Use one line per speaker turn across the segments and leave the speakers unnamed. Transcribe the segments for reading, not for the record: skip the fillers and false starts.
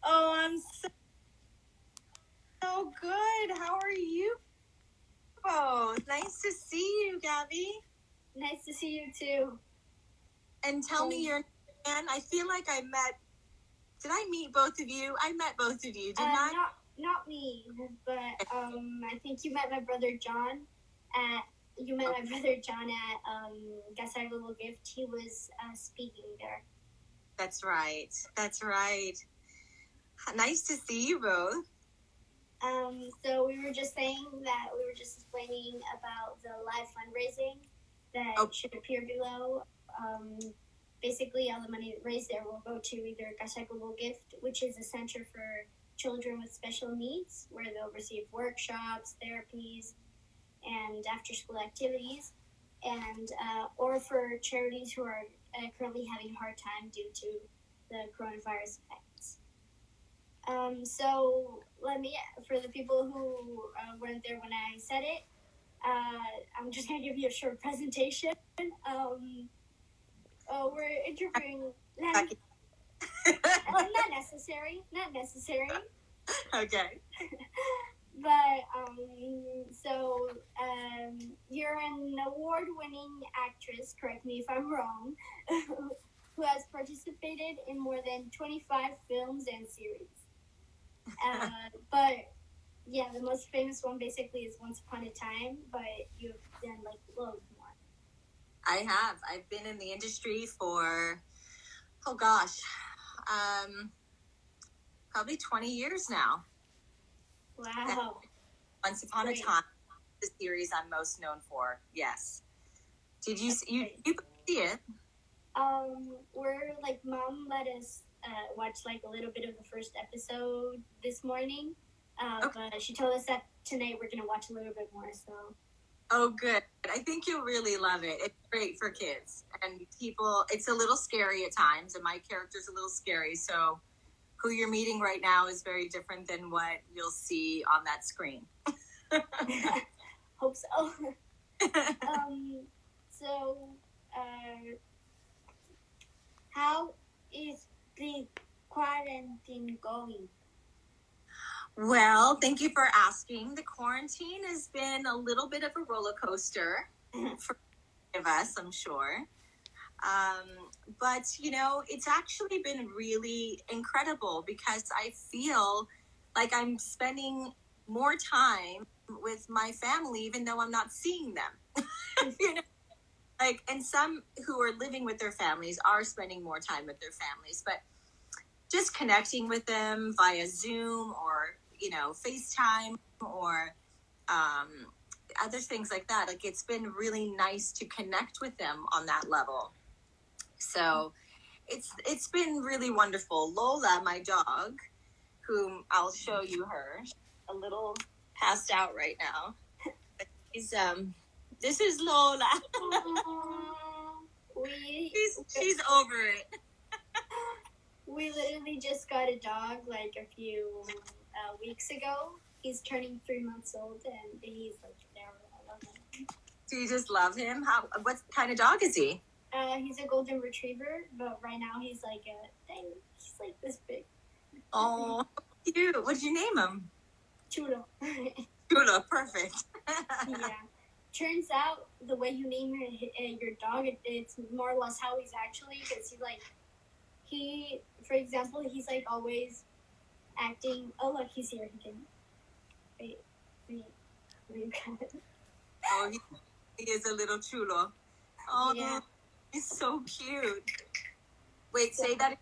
Oh, I'm so good. How are you both? Nice to see you, Gabby.
Nice to see you too.
And tell me your name. I feel like I met. Did I meet both of you? I met both of you, didn't I?
Not me, but I think you met my brother John at Guess Our Little Gift. He was speaking there.
That's right. That's right. Nice to see you both.
So we were just explaining about the live fundraising that should appear below. Basically, all the money raised there will go to either Guess Our Little Gift, which is a center for children with special needs, where they'll receive workshops, therapies, and after-school activities, and or for charities who are currently having a hard time due to the coronavirus effects. So for the people who weren't there when I said it, I'm just going to give you a short presentation. We're interviewing Lana. Not necessary.
Okay.
But you're an award-winning actress, correct me if I'm wrong, who has participated in more than 25 films and series. But yeah, the most famous one basically is Once Upon a Time, but you've done like loads more.
I have. I've been in the industry for, oh gosh, probably 20 years now.
Wow.
Once Upon a Time, the series I'm most known for. Yes. Did you see it?
We're like, Mom let us watch like a little bit of the first episode this morning. But she told us that tonight we're gonna watch a little bit more. So.
Oh, good. I think you'll really love it. It's great for kids and people. It's a little scary at times, and my character's a little scary. So, who you're meeting right now is very different than what you'll see on that screen.
Hope so. How is the quarantine going?
Well, thank you for asking. The quarantine has been a little bit of a roller coaster for many of us, I'm sure. But, it's actually been really incredible because I feel like I'm spending more time with my family, even though I'm not seeing them. And some who are living with their families are spending more time with their families, but just connecting with them via Zoom or, FaceTime or other things like that. Like, it's been really nice to connect with them on that level. So it's been really wonderful. Lola, my dog, whom I'll show you her, a little passed out right now. This is Lola. She's over it.
We literally just got a dog like a few weeks ago. He's turning 3 months old, and he's like there. I love him.
Do you just love him? What kind of dog is he?
He's a golden retriever, but right now he's like he's like this big.
Oh, cute. What'd you name him?
Chulo.
Chulo, perfect.
Yeah. Turns out the way you name your dog, it's more or less how he's actually, because for example, he's like always acting. Oh, look, he's here. He can. Wait.
Oh, he is a little chulo. Oh,
yeah.
He's so cute. Wait, say that.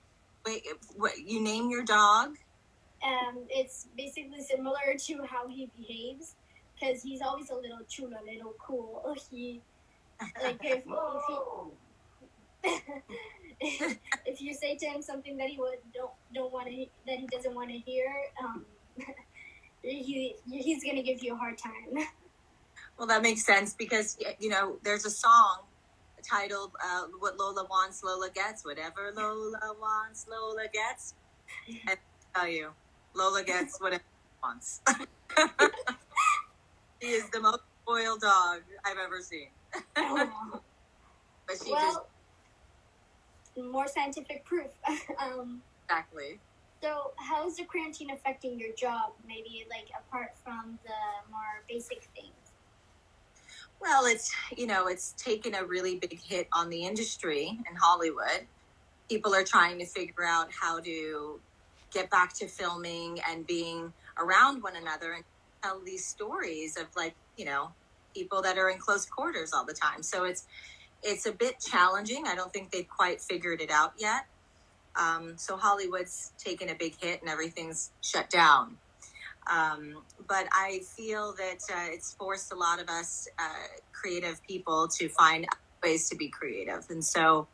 Wait, what? You name your dog?
It's basically similar to how he behaves, because he's always a little chulo, a little cool. He, like, if you say to him something that he that he doesn't want to hear, he's gonna give you a hard time.
Well, that makes sense because there's a song titled "What Lola Wants, Lola Gets." Whatever Lola wants, Lola gets. And I tell you, Lola gets whatever she wants. She is the most spoiled dog I've ever seen. But
more scientific proof.
Exactly.
So, how is the quarantine affecting your job? Maybe like apart from the more basic things.
Well, it's taken a really big hit on the industry in Hollywood. People are trying to figure out how to get back to filming and being around one another and tell these stories of people that are in close quarters all the time. So it's a bit challenging. I don't think they've quite figured it out yet. So Hollywood's taken a big hit and everything's shut down. But I feel that it's forced a lot of us creative people to find ways to be creative. And so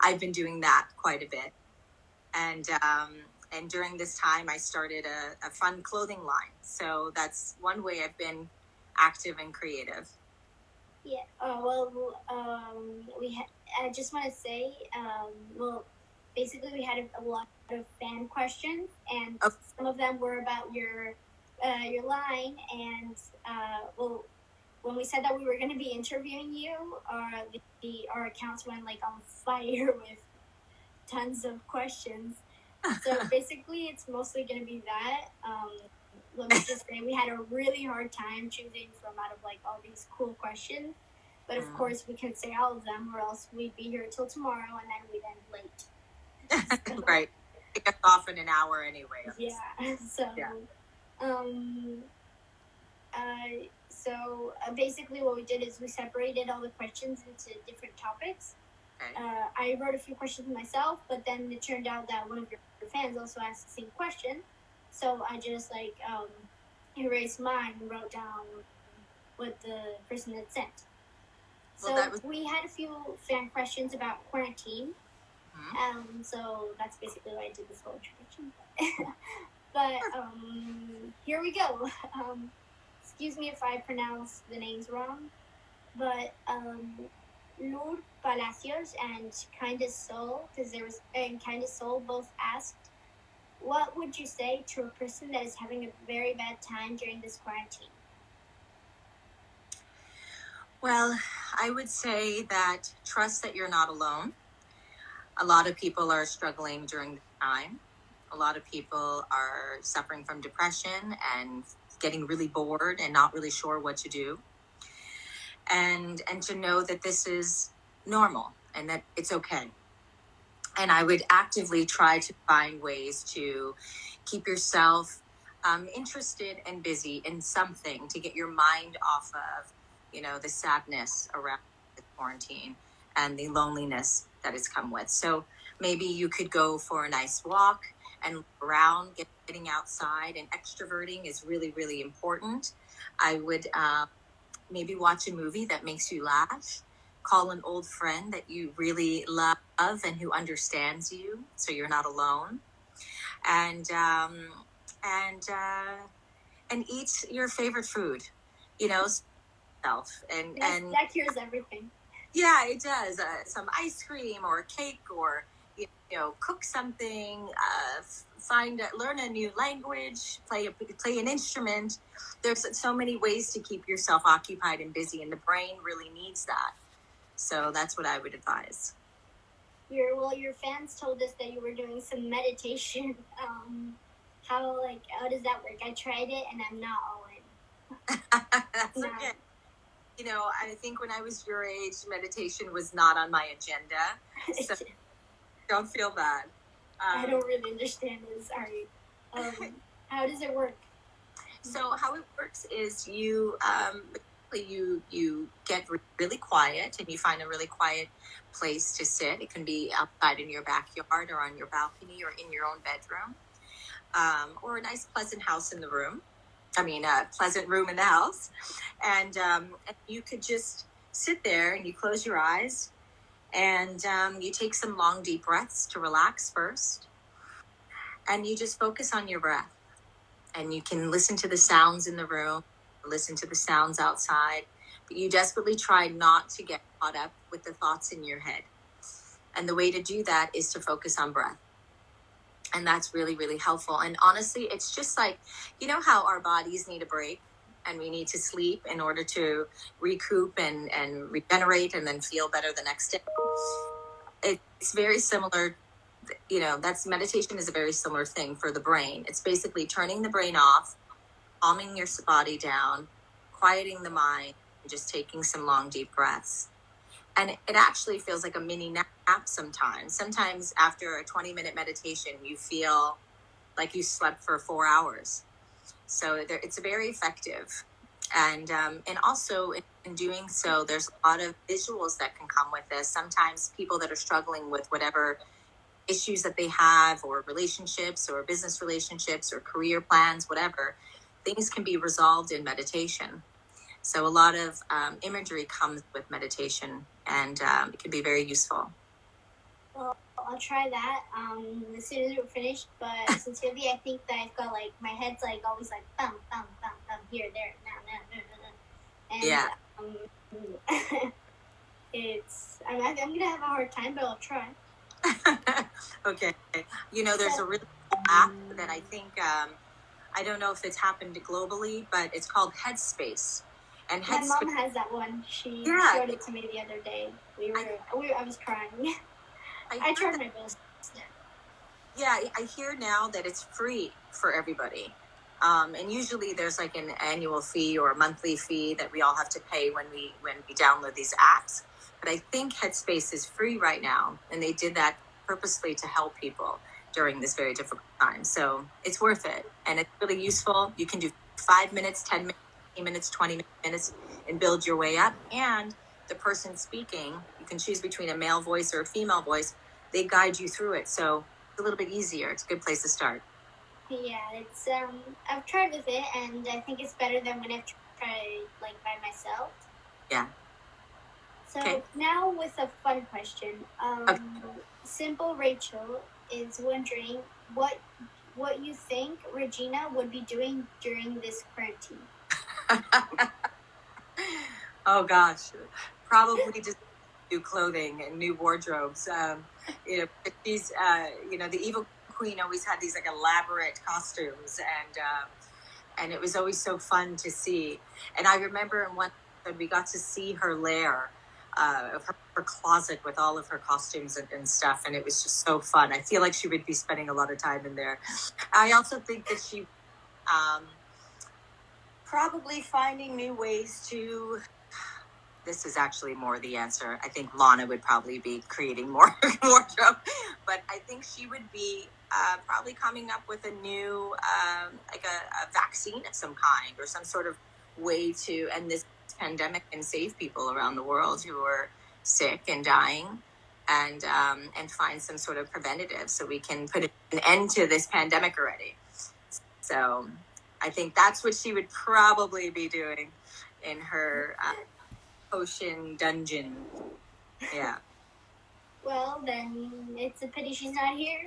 I've been doing that quite a bit. And during this time, I started a fun clothing line. So that's one way I've been active and creative.
Yeah. I just want to say, basically, we had a lot of fan questions, and some of them were about your line. And when we said that we were going to be interviewing you, our accounts went like on fire with tons of questions. So basically, it's mostly going to be that. Let me just say, we had a really hard time choosing from out of like all these cool questions. But of course, we can't say all of them, or else we'd be here till tomorrow, and then we'd end late.
So, right. Take us off in an hour anyway.
Yeah. So, yeah. Basically, what we did is we separated all the questions into different topics. Okay. I wrote a few questions myself, but then it turned out that one of your fans also asked the same question. So I just erased mine and wrote down what the person had sent. So we had a few fan questions about quarantine. Mm-hmm. So that's basically why I did this whole introduction. But here we go. Excuse me if I pronounce the names wrong, but Lord Palacios and Kinda Soul, Kinda Soul both asked, what would you say to a person that is having a very bad time during this quarantine?
Well, I would say that trust that you're not alone. A lot of people are struggling during the time. A lot of people are suffering from depression and getting really bored and not really sure what to do. And to know that this is normal and that it's okay. And I would actively try to find ways to keep yourself interested and busy in something to get your mind off of, the sadness around the quarantine and the loneliness that has come with. So maybe you could go for a nice walk and look around, getting outside, and extroverting is really, really important. I would maybe watch a movie that makes you laugh. Call an old friend that you really love and who understands you, so you're not alone. And eat your favorite food, self. And
that cures everything.
Yeah, it does. Some ice cream or a cake, or cook something. Learn a new language. Play an instrument. There's so many ways to keep yourself occupied and busy, and the brain really needs that. So that's what I would advise.
Your fans told us that you were doing some meditation. How does that work? I tried it and I'm not all in.
That's okay. I think when I was your age, meditation was not on my agenda. So don't feel bad.
I don't really understand this. Sorry. How does it work?
So how it works is you get really quiet and you find a really quiet place to sit. It can be outside in your backyard or on your balcony or in your own bedroom, or a nice pleasant house in the room. A pleasant room in the house. And you could just sit there and you close your eyes and you take some long, deep breaths to relax first. And you just focus on your breath. And you can listen to the sounds in the room, listen to the sounds outside. But you desperately try not to get caught up with the thoughts in your head. And the way to do that is to focus on breath. And that's really, really helpful. And honestly, it's just like, how our bodies need a break and we need to sleep in order to recoup and regenerate and then feel better the next day. It's very similar that's meditation is a very similar thing for the brain. It's basically turning the brain off, calming your body down, quieting the mind, and just taking some long, deep breaths. And it actually feels like a mini nap sometimes. Sometimes after a 20-minute meditation, you feel like you slept for 4 hours. So it's very effective. And also in doing so, there's a lot of visuals that can come with this. Sometimes people that are struggling with whatever issues that they have, or relationships or business relationships or career plans, whatever, things can be resolved in meditation. So a lot of imagery comes with meditation, and it can be very useful.
Well, I'll try that as soon as we're finished. But sincerely, I think that I've got like my head's like always like bum bum bum bum here there now, and
yeah.
I'm gonna have a hard time, but I'll try.
Okay. There's a really cool app that I think I don't know if it's happened globally, but it's called Headspace. And
my mom has that one. She showed it to me the other day. I was crying. I tried my best.
Yeah, I hear now that it's free for everybody. And usually there's like an annual fee or a monthly fee that we all have to pay when we download these apps. But I think Headspace is free right now, and they did that purposely to help people during this very difficult time. So it's worth it, and it's really useful. You can do 5 minutes, 10 minutes, 15 minutes, 20 minutes, and build your way up. And the person speaking, you can choose between a male voice or a female voice. They guide you through it, so it's a little bit easier. It's a good place to start.
Yeah, it's I've tried with it, and I think it's better than when I've tried like by myself.
Yeah.
So now with a fun question.
Okay.
Simple Rachel is wondering what you think Regina would be doing during this quarantine.
Oh gosh, probably just new clothing and new wardrobes. She's the evil queen always had these like elaborate costumes, and it was always so fun to see. And I remember in one episode we got to see her lair of her closet with all of her costumes and stuff, and it was just so fun. I feel like she would be spending a lot of time in there. I also think that she probably finding new ways to. This is actually more the answer. I think Lana would probably be creating more wardrobe, but I think she would be probably coming up with a new, like a vaccine of some kind, or some sort of way to end this pandemic and save people around the world who are sick and dying, and find some sort of preventative so we can put an end to this pandemic already. So I think that's what she would probably be doing in her potion dungeon. Yeah.
Well, then it's a pity she's not here.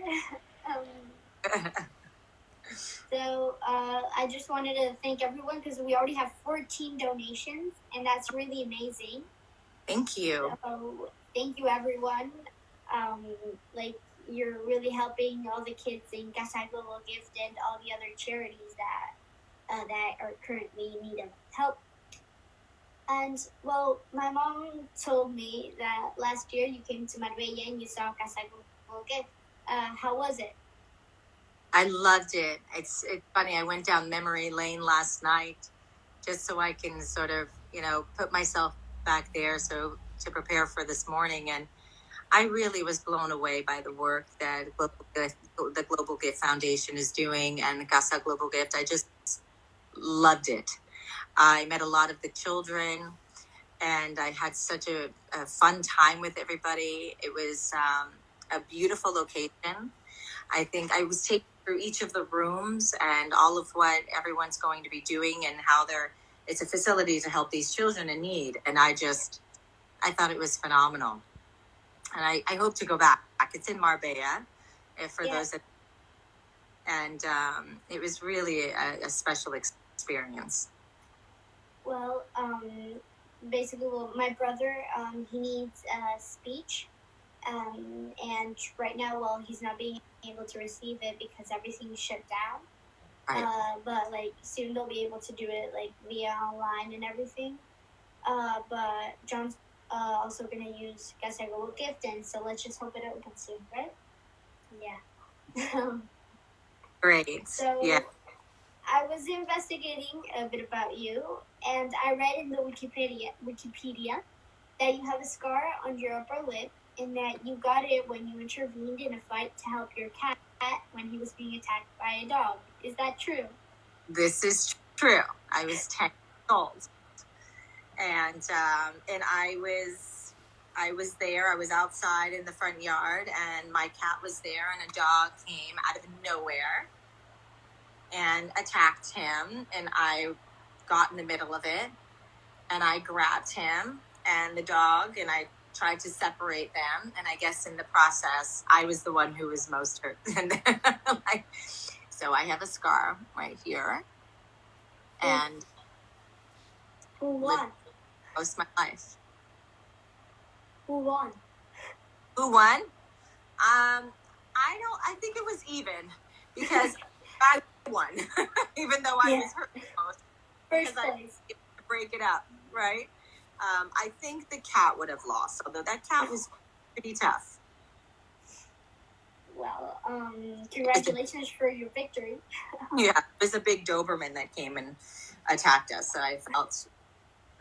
So I just wanted to thank everyone, because we already have 14 donations, and that's really amazing.
Thank you.
So thank you, everyone. You're really helping all the kids in Casa Global Gift and all the other charities that are currently in need of help. And, well, my mom told me that last year you came to Marbella and you saw Casa Global Gift. How was it?
I loved it. It's funny. I went down memory lane last night just so I can sort of, put myself back there to prepare for this morning. And I really was blown away by the work that the Global Gift Foundation is doing, and Casa Global Gift. I just loved it. I met a lot of the children, and I had such a fun time with everybody. It was a beautiful location. I think I was taken through each of the rooms and all of what everyone's going to be doing, and how it's a facility to help these children in need. And I thought it was phenomenal. And I hope to go back. It's in Marbella, for those that, and it was really a special experience.
Well, basically, my brother, he needs speech, and right now, he's not being able to receive it because everything's shut down. Right. But soon they'll be able to do it via online and everything. But John's also gonna use Casa Global Gift, and so let's just hope it opens soon, right? Yeah.
Great.
So
yeah.
I was investigating a bit about you, and I read in the Wikipedia that you have a scar on your upper lip, and that you got it when you intervened in a fight to help your cat when he was being attacked by a dog. Is that true?
This is true. I was 10 years old, and I was there. I was outside in the front yard, and my cat was there, and a dog came out of nowhere and attacked him, and I got in the middle of it, and I grabbed him and the dog, and I tried to separate them, and I guess in the process, I was the one who was most hurt. So I have a scar right here, and
who won?
Most of my life.
Who won?
Who won? I think it was even, because I won, even though I was hurt most.
First place.
I to break it up, right? I think the cat would have lost, although that cat was pretty tough.
Well, congratulations for your victory.
Yeah, it was a big Doberman that came and attacked us, so I felt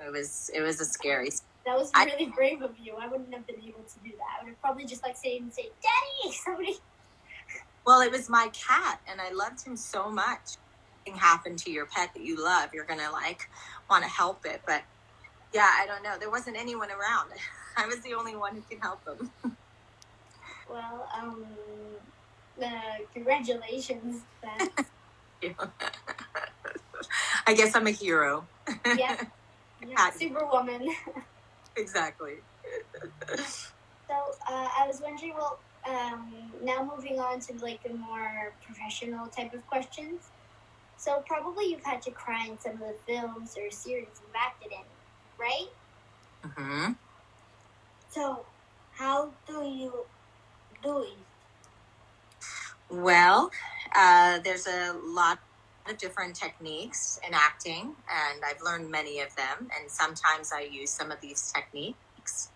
it was a scary.
That was really brave of you. I wouldn't have been able to do that. I would have probably just say, "Daddy, somebody."
Well, it was my cat, and I loved him so much. Something happened to your pet that you love, you're gonna want to help it, but yeah, I don't know. There wasn't anyone around. I was the only one who could help him.
Well, congratulations.
I guess I'm a hero.
Yeah. Superwoman.
Exactly.
So I was wondering, now moving on to the more professional type of questions. So probably you've had to cry in some of the films or series you've acted in, right?
Mm-hmm.
So how do you do it?
Well, there's a lot of different techniques in acting, and I've learned many of them, and sometimes I use some of these techniques.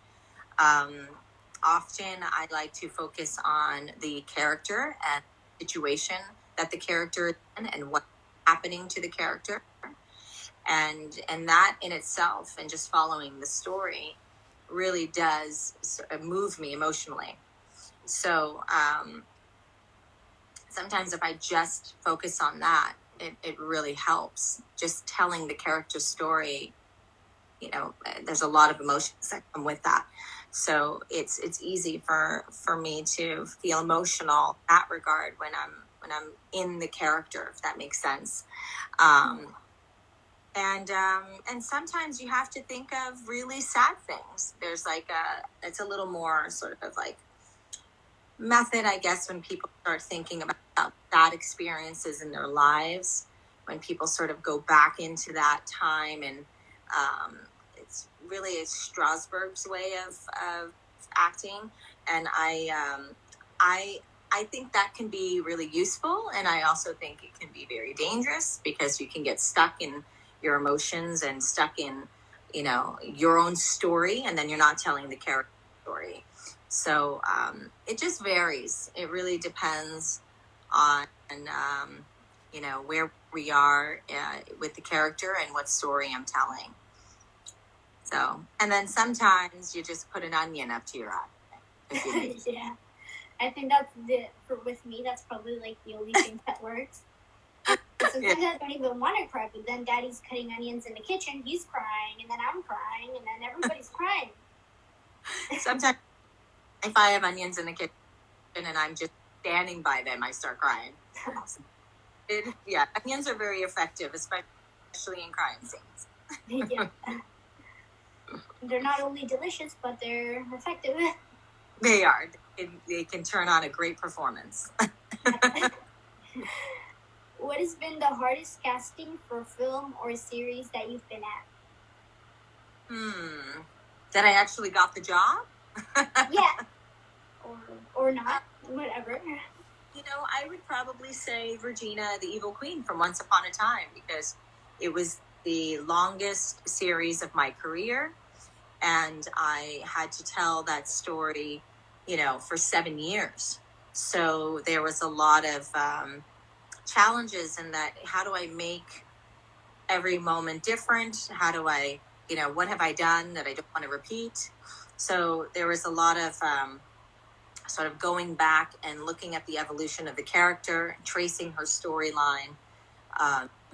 Often I like to focus on the character and situation that the character is in and what's happening to the character. And that in itself, and just following the story, really does move me emotionally. So sometimes if I just focus on that, it really helps. Just telling the character's story, there's a lot of emotions that come with that. So it's easy for me to feel emotional in that regard when I'm in the character, if that makes sense. And sometimes you have to think of really sad things. There's it's a little more sort of method, I guess, when people start thinking about sad experiences in their lives, when people sort of go back into that time, and it's Strasberg's way of acting, and I think that can be really useful, and I also think it can be very dangerous, because you can get stuck in your emotions and stuck in your own story, and then you're not telling the character story. So it just varies. It really depends on where we are with the character and what story I'm telling. So, and then sometimes you just put an onion up to your eye.
Yeah, I think with me, that's probably the only thing that works. Sometimes I don't even want to cry, but then Daddy's cutting onions in the kitchen, he's crying, and then I'm crying, and then everybody's crying.
Sometimes if I have onions in the kitchen and I'm just standing by them, I start crying. Onions are very effective, especially in crime scenes.
Yeah. They're not only delicious, but they're effective.
They are. They can turn on a great performance.
What has been the hardest casting for film or series that you've been at?
That I actually got the job?
Yeah. Or not. Whatever.
I would probably say Regina, the Evil Queen from Once Upon a Time, because it was the longest series of my career, and I had to tell that story, for 7 years. So there was a lot of challenges in that. How do I make every moment different? How do I, what have I done that I don't want to repeat? So there was a lot of sort of going back and looking at the evolution of the character, tracing her storyline,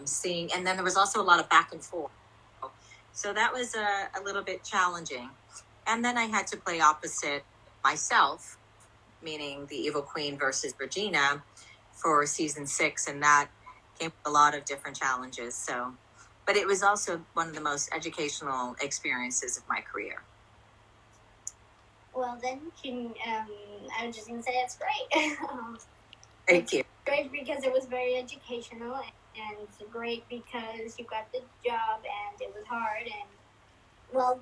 seeing, and then there was also a lot of back and forth. So that was a little bit challenging. And then I had to play opposite myself, meaning the Evil Queen versus Regina, for season 6, and that came with a lot of different challenges. So, but it was also one of the most educational experiences of my career.
Well, then, I was just going to say it's great.
Thank you.
Great because it was very educational, and it's great because you got the job and it was hard, and, well,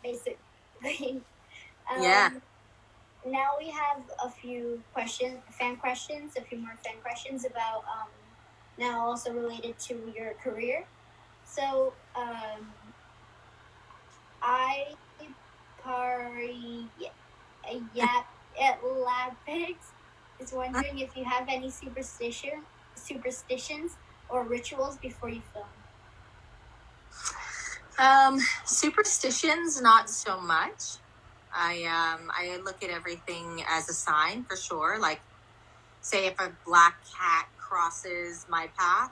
basically.
Yeah.
Now we have a few a few more fan questions about, now also related to your career. So, Lapix is wondering if you have any superstitions or rituals before you film.
Superstitions, not so much. I look at everything as a sign for sure. Like, say if a black cat crosses my path,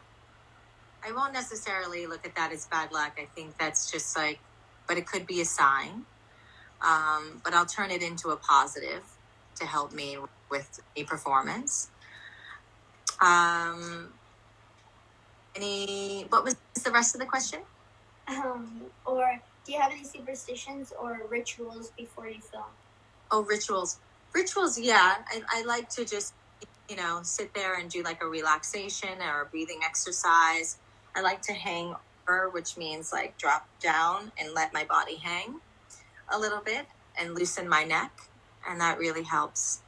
I won't necessarily look at that as bad luck. I think that's just like, but it could be a sign. But I'll turn it into a positive to help me with a performance. What was the rest of the question?
Or do you have any superstitions or rituals before you film?
Oh, rituals. Rituals, yeah. I like to just, sit there and do like a relaxation or a breathing exercise. I like to hang over, which means like drop down and let my body hang a little bit and loosen my neck. And that really helps.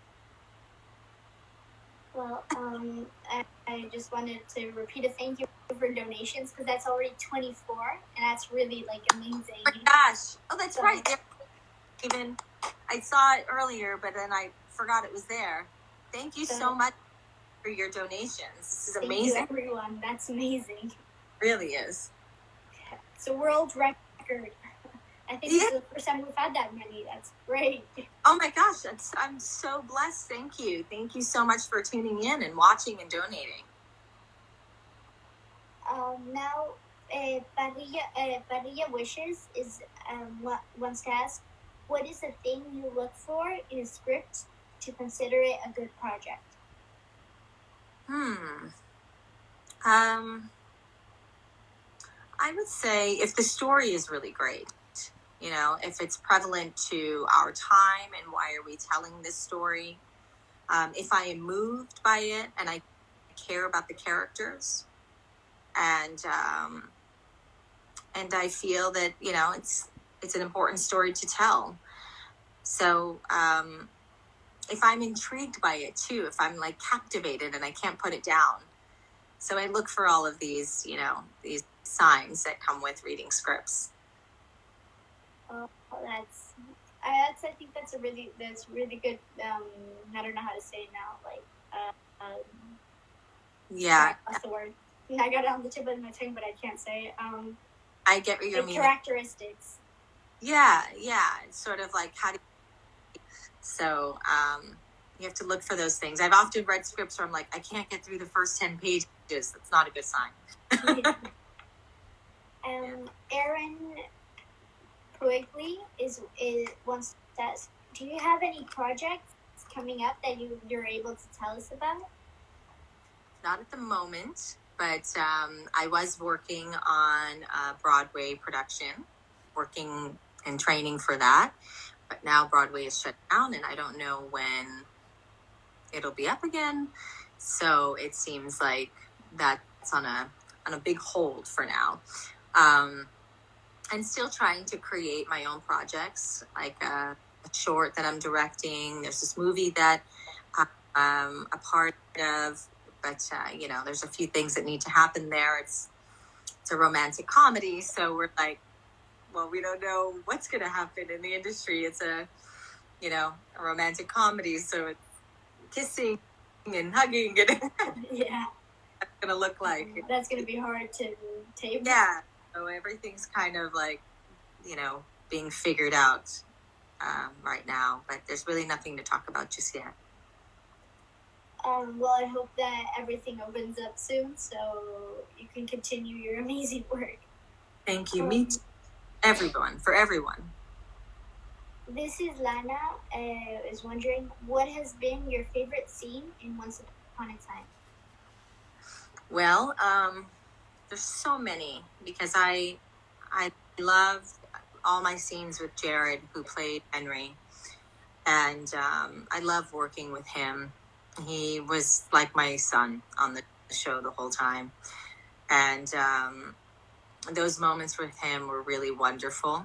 Well, I just wanted to repeat a thank you for donations because that's already 24, and that's really like amazing.
Oh my gosh! Oh, that's right. Even I saw it earlier, but then I forgot it was there. Thank you so much for your donations. This is amazing.
Thank you, everyone. That's amazing.
It really is.
It's a world record. I think this is the first time we've had that many. That's great.
Oh my gosh, I'm so blessed. Thank you. Thank you so much for tuning in and watching and donating.
Now, Parrilla Wishes wants to ask, what is the thing you look for in a script to consider it a good project?
I would say if the story is really great, if it's prevalent to our time and why are we telling this story, if I am moved by it and I care about the characters, and I feel that it's an important story to tell. So if I'm intrigued by it too, if I'm like captivated and I can't put it down, so I look for all of these these signs that come with reading scripts.
I think that's really good. I don't know how to say it now.
Yeah.
What's the word? I got it on the tip of my tongue, but I can't say it.
I get what you mean.
Characteristics.
Yeah. It's sort of like how do you... So you have to look for those things. I've often read scripts where I'm like, I can't get through the first 10 pages. That's not a good sign.
Aaron Quigley wants to ask, do you have any projects coming up that you're able to tell us about?
Not at the moment, but I was working on a Broadway production, working and training for that. But now Broadway is shut down, and I don't know when it'll be up again. So it seems like that's on a big hold for now. I'm still trying to create my own projects, like a short that I'm directing. There's this movie that I'm a part of, but there's a few things that need to happen there. It's a romantic comedy, so we're like, well, we don't know what's going to happen in the industry. It's a romantic comedy, so kissing and hugging and
Yeah.
that's going to look like.
That's going to be hard to tape.
Yeah. So everything's kind of like, being figured out right now, but there's really nothing to talk about just yet.
Well, I hope that everything opens up soon so you can continue your amazing work.
Thank you. Me too. For everyone.
This is Lana. Is wondering, what has been your favorite scene in Once Upon a Time?
Well, there's so many because I love all my scenes with Jared, who played Henry, and I love working with him. He was like my son on the show the whole time, and those moments with him were really wonderful.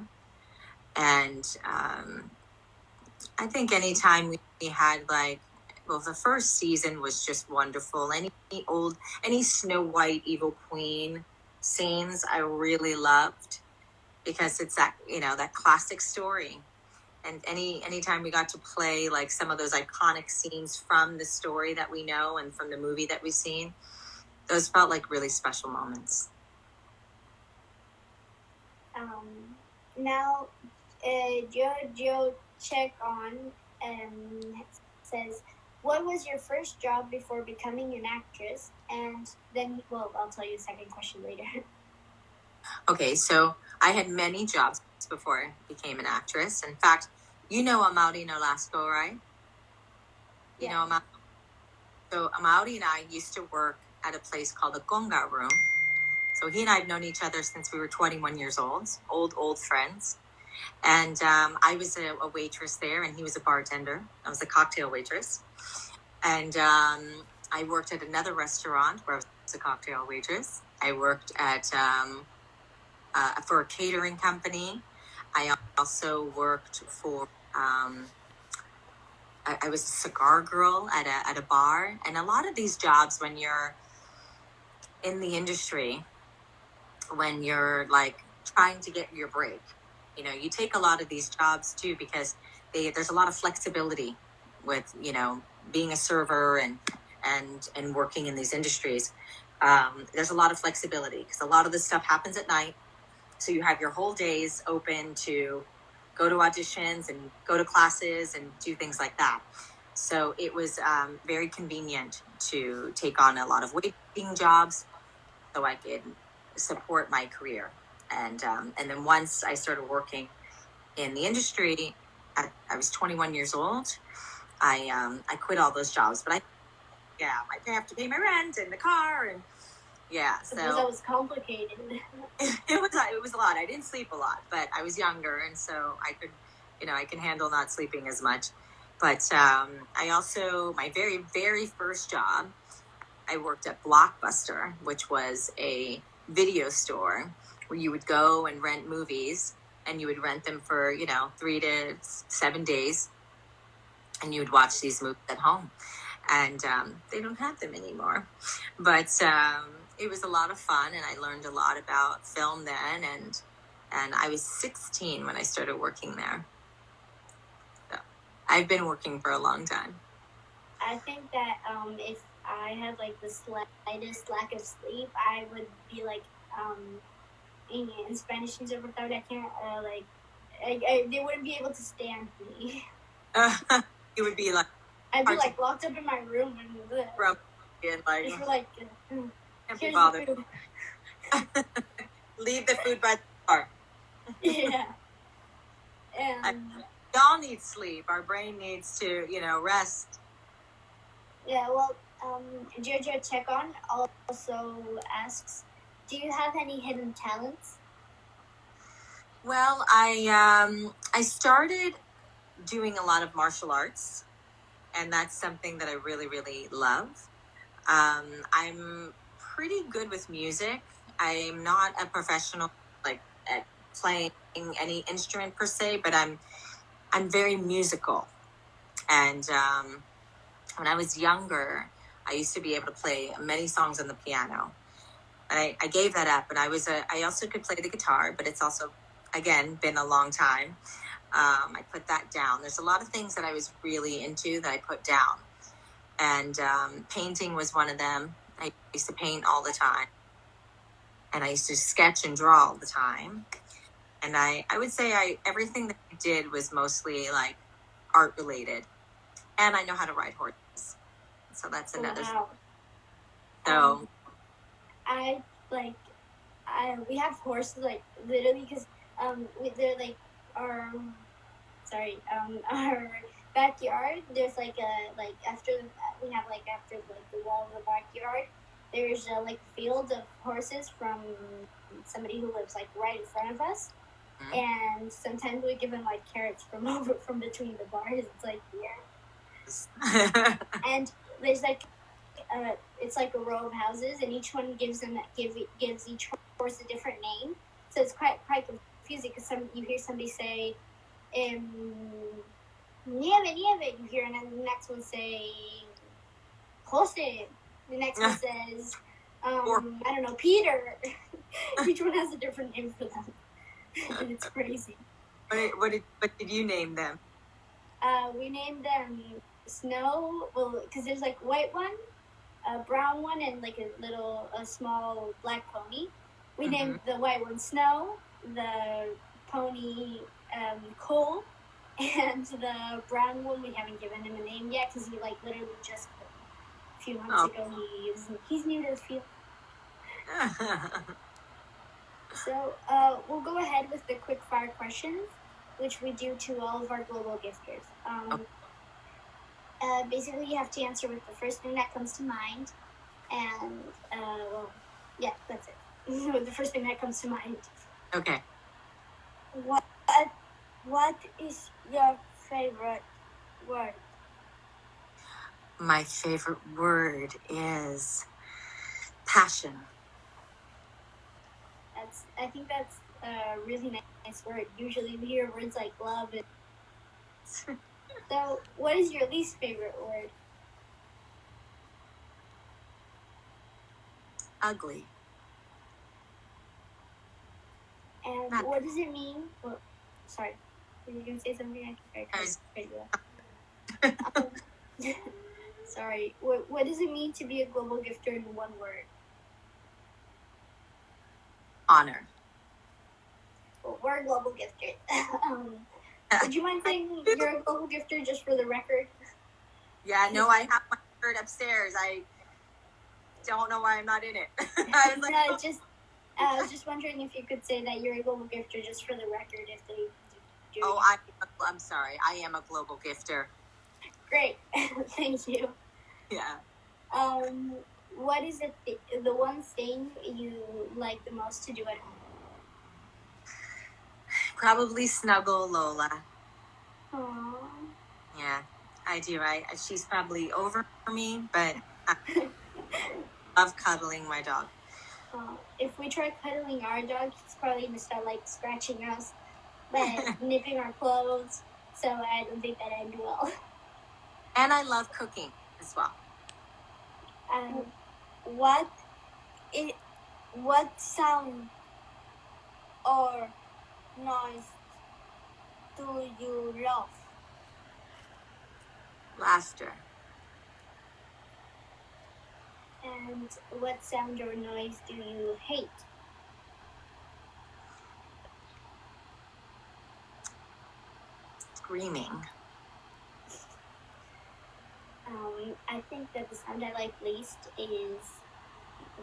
And I think anytime we had the first season was just wonderful. Any Snow White evil queen scenes I really loved because it's that classic story. And anytime we got to play like some of those iconic scenes from the story that we know and from the movie that we've seen, those felt like really special moments.
Now, Jojo check on says, what was your first job before becoming an actress? And then, I'll tell you the second question later.
Okay, so I had many jobs before I became an actress. In fact, Amaury Nolasco, right? You know Amaury? So Amaury and I used to work at a place called the Conga Room. So he and I have known each other since we were 21 years old, old friends. And I was a waitress there, and he was a bartender. I was a cocktail waitress. And I worked at another restaurant where I was a cocktail waitress. I worked at for a catering company. I also worked for I was a cigar girl at a bar. And a lot of these jobs, when you're in the industry, when you're like trying to get your break, you take a lot of these jobs too because there's a lot of flexibility with being a server and working in these industries. There's a lot of flexibility because a lot of this stuff happens at night, so you have your whole days open to go to auditions and go to classes and do things like that. So it was very convenient to take on a lot of waiting jobs so I could support my career. And then once I started working in the industry, I was 21 years old. I quit all those jobs, but I have to pay my rent and the car, and so
that was complicated.
It was a lot. I didn't sleep a lot, but I was younger, and so I could, I can handle not sleeping as much. But I also, my very, very first job, I worked at Blockbuster, which was a video store where you would go and rent movies, and you would rent them for 3 to 7 days, and you would watch these movies at home. And they don't have them anymore, but it was a lot of fun, and I learned a lot about film then. And I was 16 when I started working there. So I've been working for a long time.
I think that if I had like the slightest lack of sleep, I would be like in Spanish insoportable. I can't they wouldn't be able to stand me.
You would be like,
I'd be like locked up in my room and
just
like
can't be bothered. Leave the food by the car.
Yeah. And
we all need sleep. Our brain needs to, rest.
Yeah, well, Jojo Chekon also asks, do you have any hidden talents?
Well, I started doing a lot of martial arts, and that's something that I really, really love. I'm pretty good with music. I'm not a professional at playing any instrument per se, but I'm very musical. And when I was younger, I used to be able to play many songs on the piano. I gave that up, and I also could play the guitar, but it's also, again, been a long time. I put that down. There's a lot of things that I was really into that I put down. And painting was one of them. I used to paint all the time. And I used to sketch and draw all the time. And I would say everything that I did was mostly like art related. And I know how to ride horses. So that's another.
Wow.
So
we have horses like literally because they're like our backyard. There's like after the wall of the backyard, there's like a field of horses from somebody who lives like right in front of us. Mm-hmm. And sometimes we give them like carrots from between the bars. It's like yeah. And there's like it's like a row of houses, and each one gives each horse a different name. So it's quite confusing because you hear somebody say nieve, you hear, and then the next one say Jose. The next one says I don't know, Peter. Each one has a different name for them. And it's crazy.
What did you name them?
We named them Snow. Well, because there's like white one, a brown one, and like a small black pony. We mm-hmm. named the white one Snow, the pony Cole, and the brown one we haven't given him a name yet because he like literally just a few months ago he's new to the field. So we'll go ahead with the quick fire questions, which we do to all of our global gifters. Basically, you have to answer with the first thing that comes to mind, and yeah, that's it. The first thing that comes to mind.
Okay.
What is your favorite word?
My favorite word is passion.
I think that's a really nice word. Usually we hear words like love. So, what is your least favorite word?
Ugly.
And what does it mean? Well, sorry. Were you going to say something? Sorry. What does it mean to be a global gifter in one word?
Honor.
Well, we're global gifters. Would you mind saying you're a global gifter just for the record?
Yeah, no, I have my shirt upstairs. I don't know why I'm not in it. I
was just wondering if you could say that you're a global gifter just for the record if they do.
Oh, I'm sorry. I am a global gifter.
Great. Thank you.
Yeah.
What is the one thing you like the most to do at home?
Probably snuggle Lola.
Aww.
Yeah, I do. She's probably over me, but I love cuddling my dog.
If we try cuddling our dog, he's probably going to start like scratching us, but nipping our clothes. So I don't think that end well.
And I love cooking as well.
What sound or noise do you love?
Laughter.
And what sound or noise do you hate?
Screaming.
I think that the sound I like least is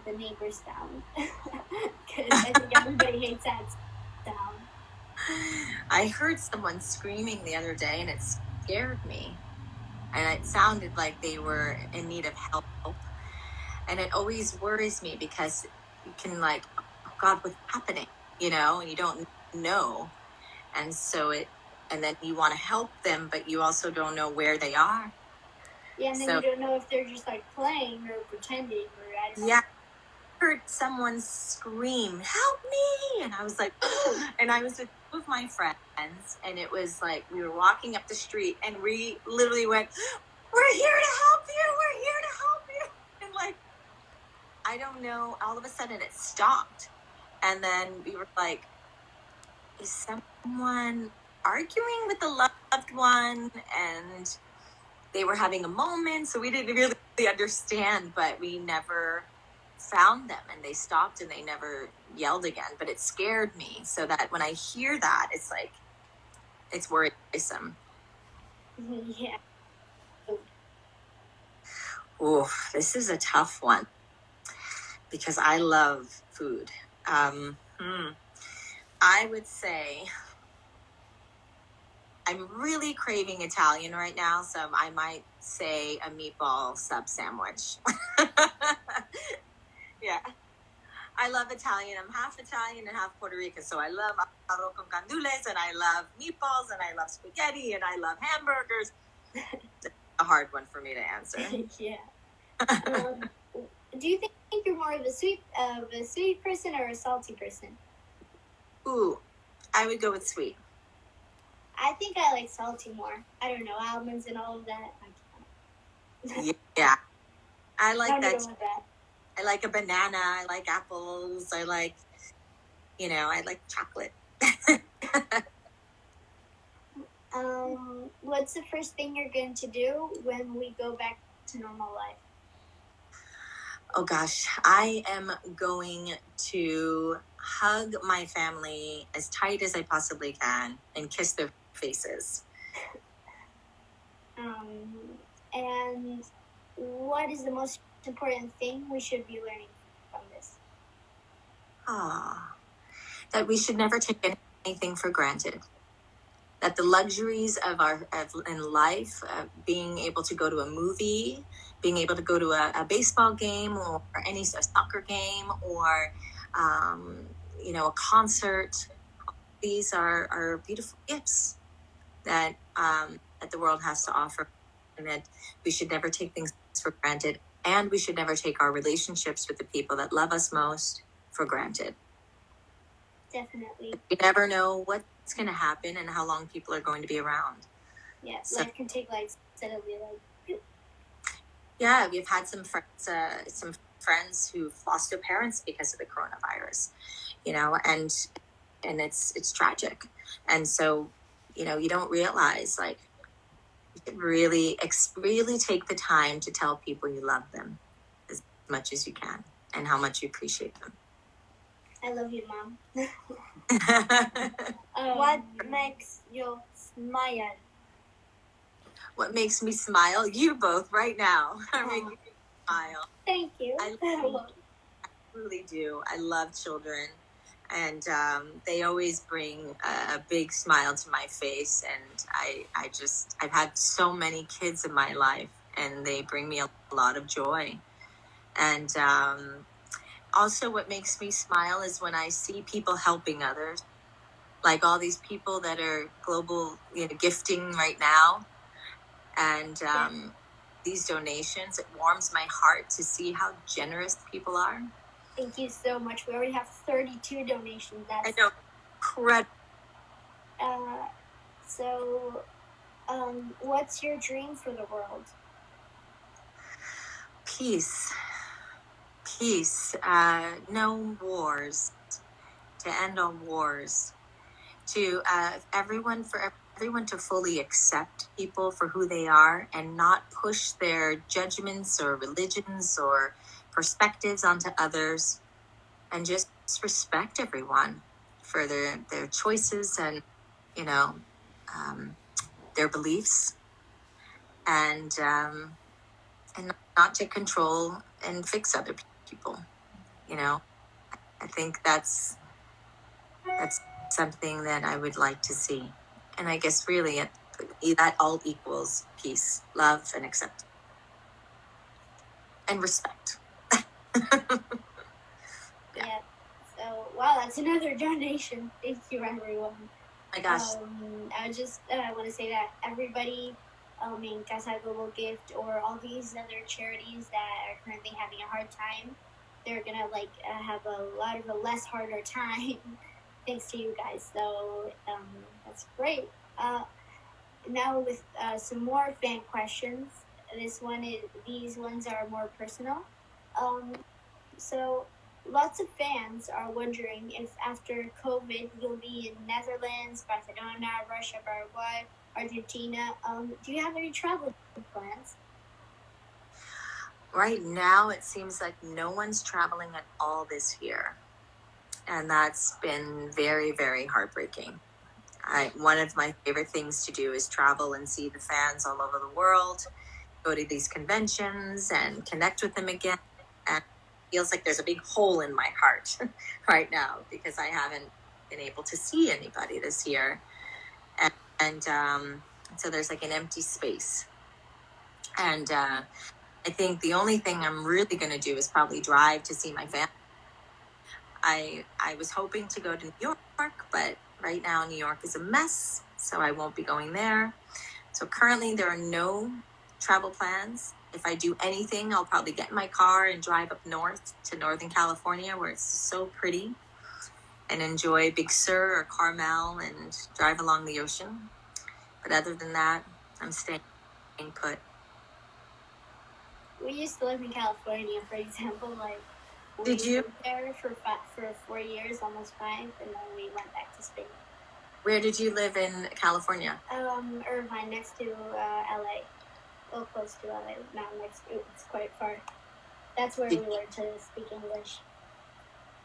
the neighbor's sound. Because I think everybody hates that sound.
I heard someone screaming the other day and it scared me. And it sounded like they were in need of help. And it always worries me because you can like, oh God, what's happening? You know, and you don't know. And then you want to help them, but you also don't know where they are.
Yeah, and then you don't know if they're just like playing or pretending or I don't know.
Yeah. I heard someone scream, help me! And I was like, and I was with two of my friends, and it was like we were walking up the street, and we literally went, we're here to help you! We're here to help you! And like, I don't know, all of a sudden it stopped. And then we were like, is someone arguing with the loved one? And they were having a moment, so we didn't really understand, but we never found them, and they stopped and they never yelled again. But it scared me, so that when I hear that, it's like, it's worrisome.
Yeah.
Ooh, this is a tough one because I love food. I would say I'm really craving Italian right now, so I might say a meatball sub sandwich. Yeah. I love Italian. I'm half Italian and half Puerto Rican, so I love arroz con gandules, and I love meatballs, and I love spaghetti, and I love hamburgers. A hard one for me to answer.
Yeah. Do you think you're more of a sweet person or a salty person?
Ooh, I would go with sweet.
I think I like salty more. I don't know, almonds and all of that.
Yeah, I like that.
That.
I like a banana. I like apples. I like chocolate.
What's the first thing you're going to do when we go back to normal life?
Oh gosh, I am going to hug my family as tight as I possibly can and kiss their faces.
And what is the most important thing we should be learning from this?
That we should never take anything for granted. That the luxuries in life, being able to go to a movie, being able to go to a baseball game or a soccer game or a concert, these are beautiful gifts that the world has to offer, and that we should never take things for granted, and we should never take our relationships with the people that love us most for granted.
Definitely.
We never know what's going to happen and how long people are going to be around.
Yeah, so, life can take suddenly
Yeah, we've had some friends who've lost their parents because of the coronavirus, and it's tragic. And so, you don't realize, like, you can really take the time to tell people you love them as much as you can and how much you appreciate them.
I love you, Mom. What makes you smile?
What makes me smile? You both right now are making me smile.
Thank you.
I really do. I love children, and they always bring a big smile to my face. And I've had so many kids in my life, and they bring me a lot of joy. And also, what makes me smile is when I see people helping others, like all these people that are global, gifting right now. And these donations, it warms my heart to see how generous people are.
Thank you so much. We already have 32 donations.
I know. Incredible.
So, what's your dream for the world?
Peace. No wars. To end all wars. To everyone to fully accept people for who they are and not push their judgments or religions or perspectives onto others, and just respect everyone for their choices and their beliefs, and not to control and fix other people. I think that's something that I would like to see. And I guess really that all equals peace, love, and acceptance. And respect.
Yeah. So, wow, that's another donation. Thank you, everyone.
My gosh.
I just want to say that everybody in Casa Global Gift or all these other charities that are currently having a hard time, they're going to have a less harder time thanks to you guys. So that's great. Now with some more fan questions. These ones are more personal. So lots of fans are wondering if after COVID you'll be in Netherlands, Barcelona, Russia, Paraguay, Argentina. Do you have any travel plans?
Right now, it seems like no one's traveling at all this year. And that's been very, very heartbreaking. One of my favorite things to do is travel and see the fans all over the world, go to these conventions and connect with them again. And it feels like there's a big hole in my heart right now because I haven't been able to see anybody this year. And so there's like an empty space. And I think the only thing I'm really going to do is probably drive to see my family. I was hoping to go to New York, but right now New York is a mess, so I won't be going there. So currently there are no travel plans. If I do anything, I'll probably get in my car and drive up north to Northern California where it's so pretty and enjoy Big Sur or Carmel and drive along the ocean. But other than that, I'm staying put.
We used to live in California, for example. Like,
Did you?
lived there for 4 years, almost 5, and then we went back to Spain.
Where did you live in California?
Irvine, next to LA. Well, close to LA, not next. It's quite far. That's where we learned to speak English.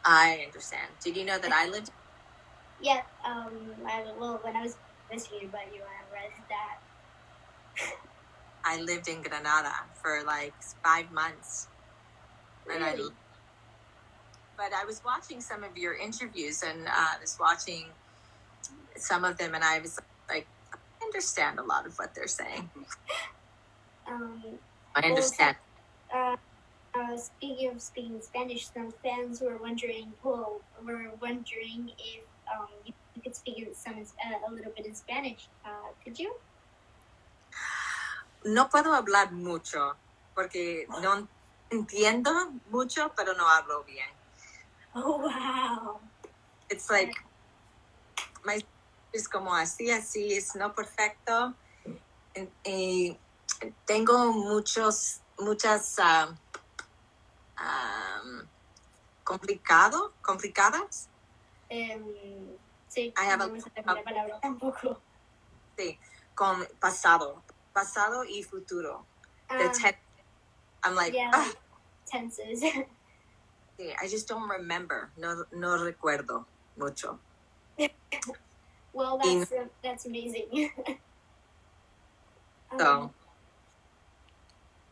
I understand. Did you know that I lived?
Yeah. When I was visiting, but you read that.
I lived in Granada for like 5 months.
Really?
But I was watching some of your interviews and I was watching some of them and I was like, I understand a lot of what they're saying. I understand.
Speaking of speaking Spanish, some fans were wondering if you could speak a little bit in Spanish. Could you?
No puedo hablar mucho porque no entiendo mucho, pero no hablo bien.
Oh, wow.
It's like my es como así, es no perfecto. Y tengo muchas complicadas.
Sí,
I have
no me sale la palabra tampoco.
Sí, con pasado y futuro. I'm like,
like tenses.
Sí, I just don't remember. No recuerdo mucho.
Well, that's amazing.
So.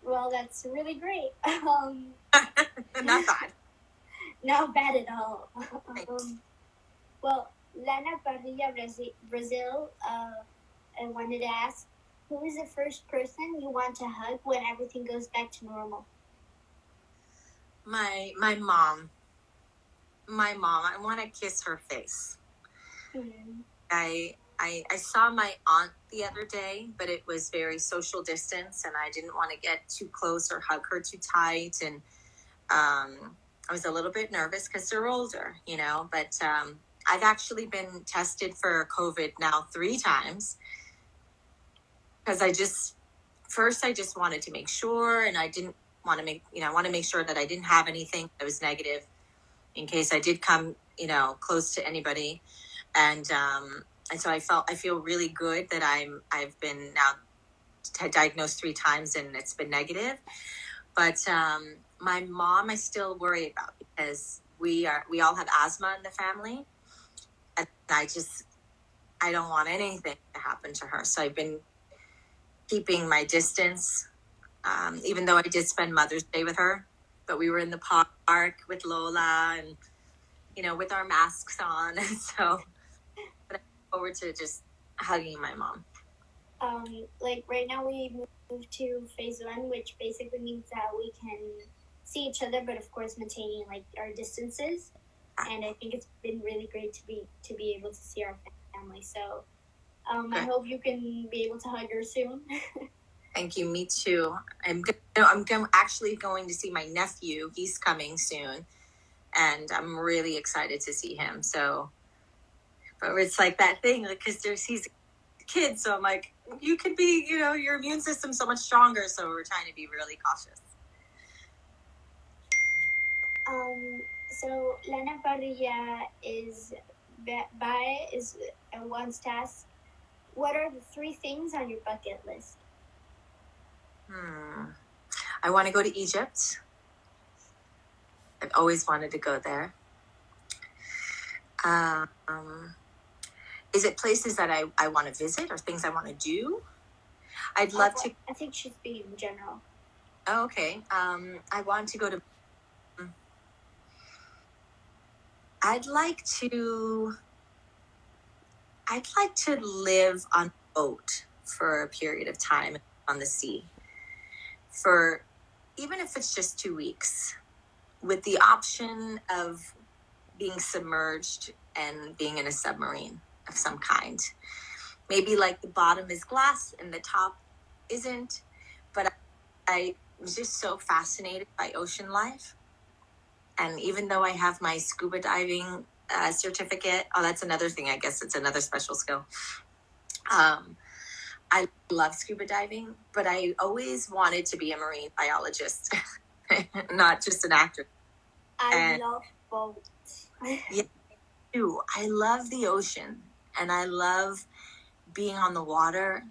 Well, that's really great.
Not bad.
Not bad at all. Well, Lana Parrilla, Brazil, I wanted to ask, who is the first person you want to hug when everything goes back to normal?
My mom. My mom. I want to kiss her face. Mm-hmm. I saw my aunt the other day, but it was very social distance, and I didn't want to get too close or hug her too tight. And I was a little bit nervous because they're older, you know. But I've actually been tested for COVID now 3 times because I just wanted to make sure, and I didn't want to make sure that I didn't have anything that was negative in case I did come, close to anybody. And so I feel really good that I've been now diagnosed 3 times and it's been negative. But my mom I still worry about because we all have asthma in the family, and I don't want anything to happen to her. So I've been keeping my distance, even though I did spend Mother's Day with her. But we were in the park with Lola and, with our masks on. So but I look forward to just hugging my mom.
Like right now we moved to phase 1, which basically means that we can see each other, but of course maintaining like our distances. And I think it's been really great to be able to see our family. So I hope you can be able to hug her soon.
Thank you. Me too. I'm actually going to see my nephew. He's coming soon, and I'm really excited to see him. So, but it's like that thing, like, because he's a kid, so I'm like, you could be, your immune system's so much stronger. So we're trying to be really cautious.
So Lana Parrilla wants to ask, What are the 3 things on your bucket list?
I want to go to Egypt. I've always wanted to go there. Is it places that I want to visit or things I want to do? I'd love to.
I think she's speaking in general.
Oh, okay. I want to go to. I'd like to live on a boat for a period of time on the sea. For even if it's just 2 weeks, with the option of being submerged and being in a submarine of some kind. Maybe like the bottom is glass and the top isn't, but I was just so fascinated by ocean life. And even though I have my scuba diving certificate, that's another thing, I guess it's another special skill. I love scuba diving, but I always wanted to be a marine biologist, not just an actor.
I love boats.
Yeah, too. I love the ocean and I love being on the water,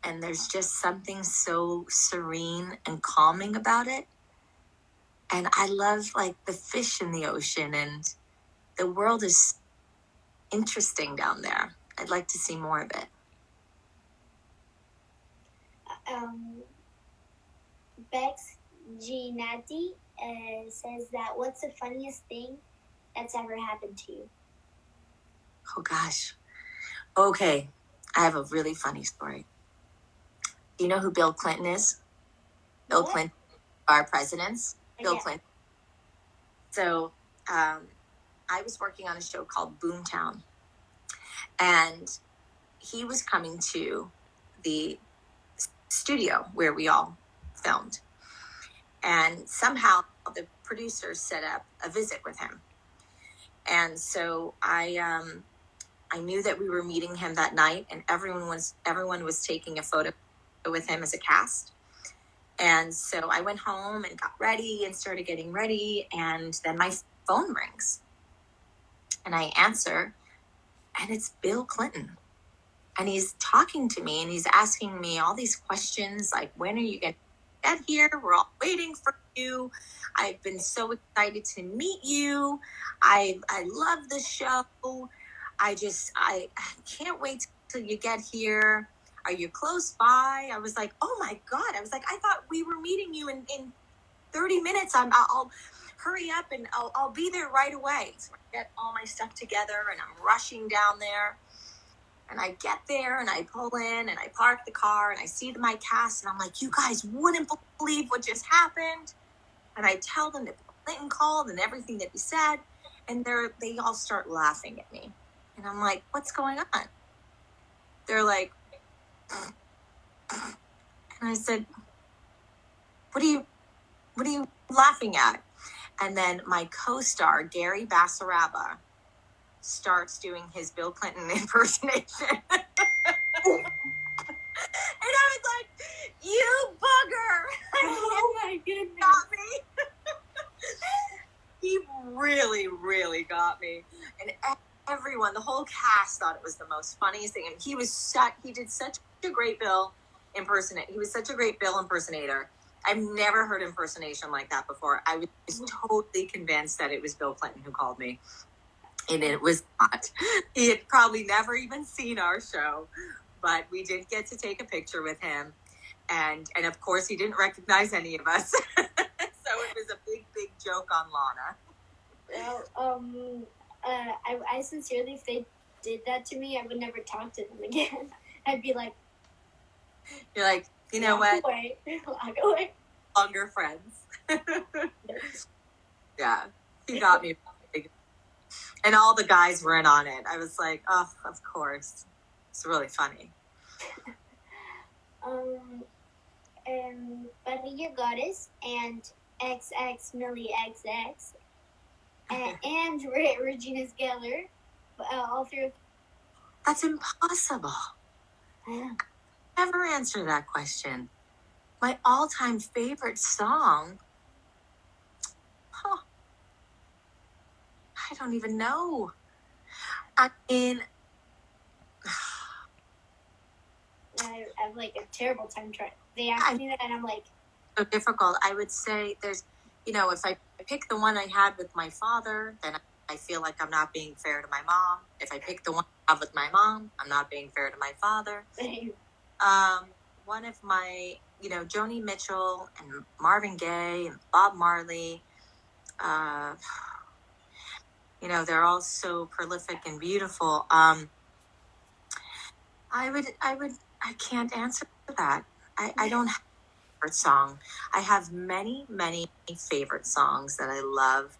and there's just something so serene and calming about it. And I love like the fish in the ocean, and the world is interesting down there. I'd like to see more of it.
Bex Ginati says that what's the funniest thing that's ever happened to you?
Oh gosh. Okay, I have a really funny story. Do you know who Bill Clinton is? Bill Clinton, our presidents. Bill Clinton. So I was working on a show called Boomtown, and he was coming to the studio where we all filmed. And somehow the producers set up a visit with him. And so I knew that we were meeting him that night, and everyone was taking a photo with him as a cast. And so I went home and got ready and started getting ready, and then my phone rings. And I answer, and it's Bill Clinton. And he's talking to me, and he's asking me all these questions like, when are you going to get here? We're all waiting for you. I've been so excited to meet you. I love the show. I can't wait till you get here. Are you close by? I was like, oh my God. I was like, I thought we were meeting you in 30 minutes. I'll hurry up and I'll be there right away. So I get all my stuff together and I'm rushing down there. And I get there and I pull in and I park the car and I see my cast and I'm like, you guys wouldn't believe what just happened. And I tell them that Clinton called and everything that he said. And they all start laughing at me. And I'm like, what's going on? They're like, and I said, what are you laughing at? And then my co-star, Gary Basaraba, starts doing his Bill Clinton impersonation. And I was like, you bugger!
Oh my goodness.
Got me. He really, really got me. And everyone, the whole cast thought it was the most funniest thing. And he did such a great Bill impersonator. He was such a great Bill impersonator. I've never heard impersonation like that before. I was totally convinced that it was Bill Clinton who called me. And it was not. He had probably never even seen our show, but we did get to take a picture with him. And of course, he didn't recognize any of us. So it was a big, big joke on Lana.
Well, I sincerely, if they did that to me, I would never talk to them again. I'd be like...
You're like, you know what?
Walk away.
Longer friends. Yeah, he got me. And all the guys were in on it. I was like, oh, of course. It's really funny.
Parrilla Goddess and XX Millie XX and Regina Geller, all three of...
That's impossible. Never answer that question. My all-time favorite song. I don't even know. I mean,
I have like a terrible time trying. They ask me that, and I'm like,
so difficult. I would say there's, if I pick the one I had with my father, then I feel like I'm not being fair to my mom. If I pick the one I have with my mom, I'm not being fair to my father. One of my, Joni Mitchell and Marvin Gaye and Bob Marley, they're all so prolific and beautiful. I can't answer that. I don't have a favorite song. I have many, many favorite songs that I love.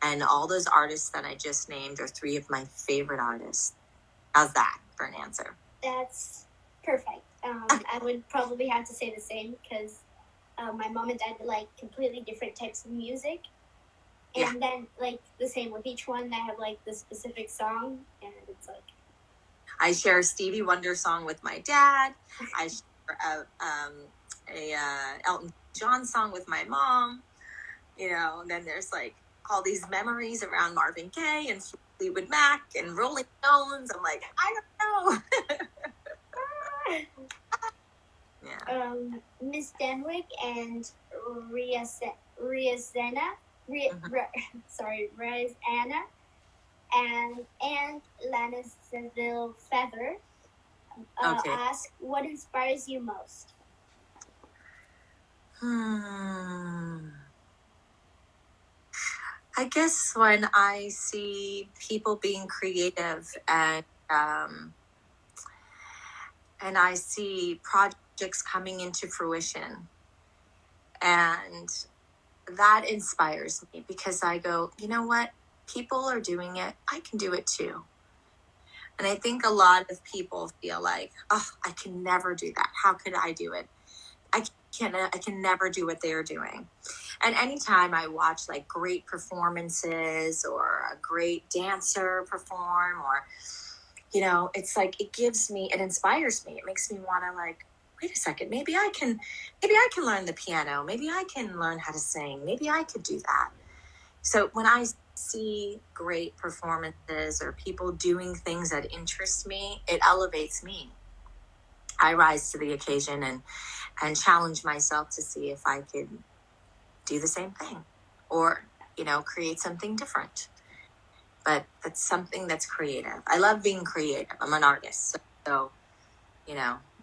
And all those artists that I just named are 3 of my favorite artists. How's that for an answer?
That's perfect. I would probably have to say the same because my mom and dad like completely different types of music. And then, like, the same with each one, they have, like, the specific song, and it's like...
I share a Stevie Wonder song with my dad. I share a Elton John song with my mom. And then there's, like, all these memories around Marvin Gaye and Fleetwood Mac and Rolling Stones. I'm like, I
don't know. Miss Denwick and Riazana, and Lana Seville Feather ask, what inspires you most?
I guess when I see people being creative and I see projects coming into fruition, and that inspires me because I go, you know what? People are doing it. I can do it too. And I think a lot of people feel like, oh, I can never do that. How could I do it? I can never do what they're doing. And anytime I watch like great performances or a great dancer perform, or, it's like, it inspires me. It makes me want to like, wait a second, maybe I can learn the piano. Maybe I can learn how to sing. Maybe I could do that. So when I see great performances or people doing things that interest me, it elevates me. I rise to the occasion and challenge myself to see if I could do the same thing or, create something different. But that's something that's creative. I love being creative. I'm an artist. So,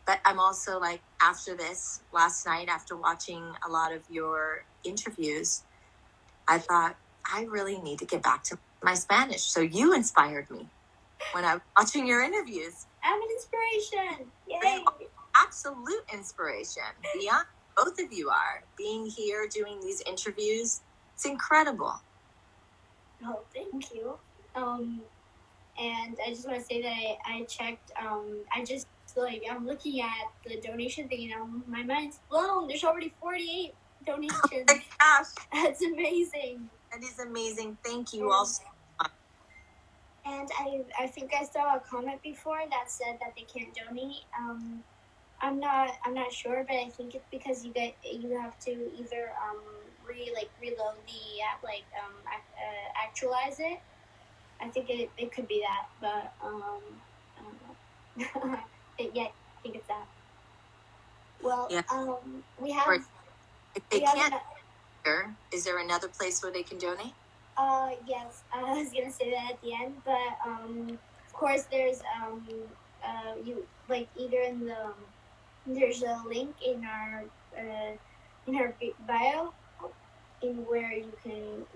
but I'm also like, after this, last night, after watching a lot of your interviews, I thought, I really need to get back to my Spanish. So you inspired me when I was watching your interviews.
I'm an inspiration. Yay.
Absolute inspiration. Beyond, both of you are. Being here, doing these interviews, it's incredible.
Oh, thank you. And I just want to say that I checked, I'm looking at the donation thing, my mind's blown. There's already 48 donations. Oh my
gosh.
That's amazing.
That is amazing. Thank you all so much.
And I think I saw a comment before that said that they can't donate. I'm not sure, but I think it's because you have to either reload the app, actualize it. I think it could be that, but I don't know. Yeah, I think it's that. Well,
yeah.
We have.
If they can't, is there another place where they can donate?
Yes, I was gonna say that at the end, but of course there's you like either in the there's a link in our bio where you can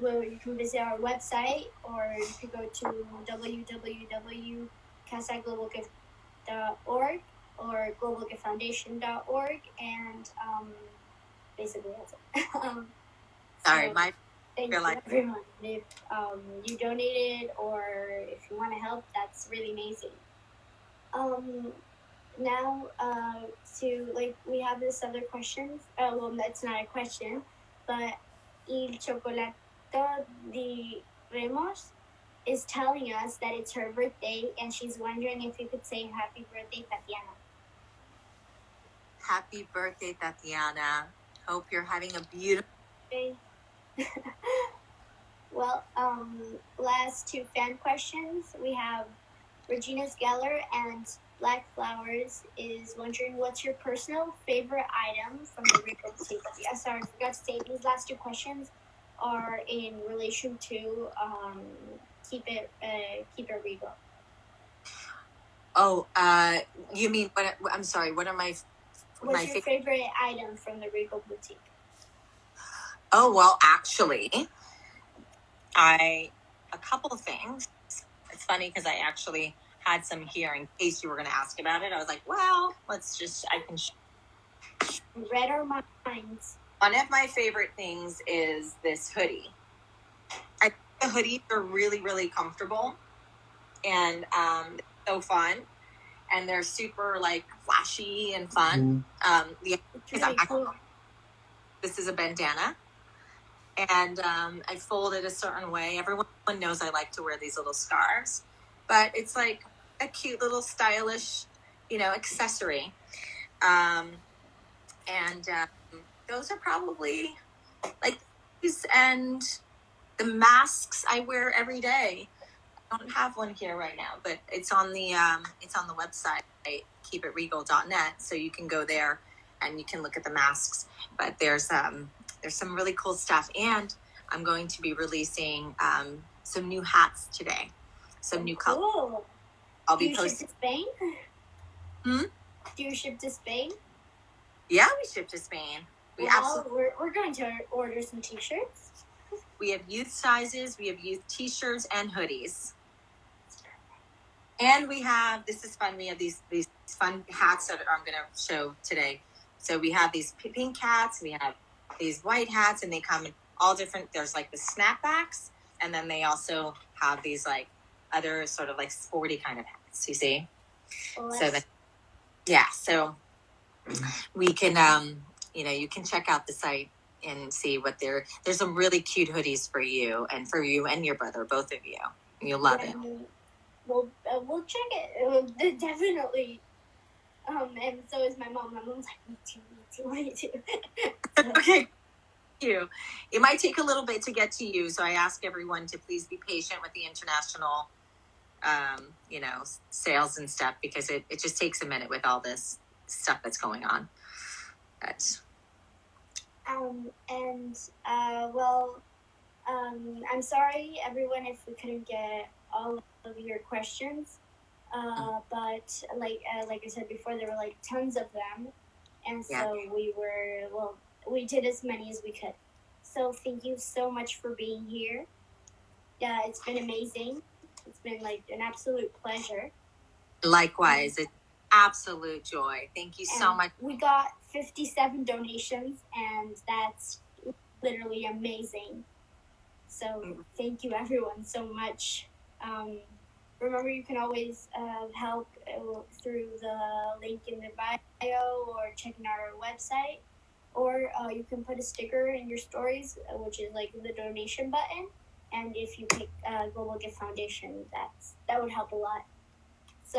visit our website, or you could go to www.casaglobalgift.org or globalgiftfoundation.org, and basically that's it.
Sorry,
thank you everyone. If you donated or if you want to help, that's really amazing. Now we have this other question. Well, that's not a question, but Il Chocolato de Remos is telling us that it's her birthday, and she's wondering if you could say happy birthday, Tatiana.
Happy birthday, Tatiana. Hope you're having a beautiful
day. Well, last 2 fan questions. We have Regina Geller and Black Flowers is wondering, what's your personal favorite item from the Repo boutique? Yeah, sorry, I forgot to say, these last two questions are in relation to keep it regal.
Oh, you mean what? I'm sorry. What are
what's your favorite item from the Repo boutique?
Oh, well, actually, a couple of things. It's funny because I actually had some here in case you were going to ask about it. I was like, well, I can.
Read our minds.
One of my favorite things is this hoodie. I think the hoodies are really, really comfortable and so fun. And they're super like flashy and fun. Cool. This is a bandana. And I fold it a certain way. Everyone knows I like to wear these little scarves, but it's like a cute little stylish, accessory. And those are probably like these, and the masks I wear every day. I don't have one here right now, but it's on the website, keepitregal.net, so you can go there and you can look at the masks. But there's some really cool stuff, and I'm going to be releasing some new hats today, some new colors. I'll be posting.
Ship to Spain? Do you ship to Spain?
Yeah, we ship to Spain.
We're going to order some t-shirts.
We have youth sizes. We have youth t-shirts and hoodies. And we have, this is fun, we have these fun hats that I'm going to show today. So we have these pink hats, we have these white hats, and they come in all different, there's like the snapbacks, and then they also have these like other sort of like sporty kind of hats, you see? So we can, you can check out the site and see what there's some really cute hoodies for you and your brother, both of you. You'll love it.
We'll check it. Definitely. And so is my mom. My mom's like, me too.
Okay. It might take a little bit to get to you, so I ask everyone to please be patient with the international, sales and stuff, because it just takes a minute with all this stuff that's going on. But.
I'm sorry, everyone, if we couldn't get all of your questions. But like I said before, there were like tons of them, and so we did as many as we could. So thank you so much for being here. Yeah, it's been amazing. It's been like an absolute pleasure.
Likewise, it's absolute joy. Thank you so much.
We got 57 donations, and that's literally amazing. So thank you everyone so much. Remember, you can always help through the link in the bio or checking our website, or you can put a sticker in your stories, which is like the donation button. And if you pick Global Gift Foundation, that would help a lot.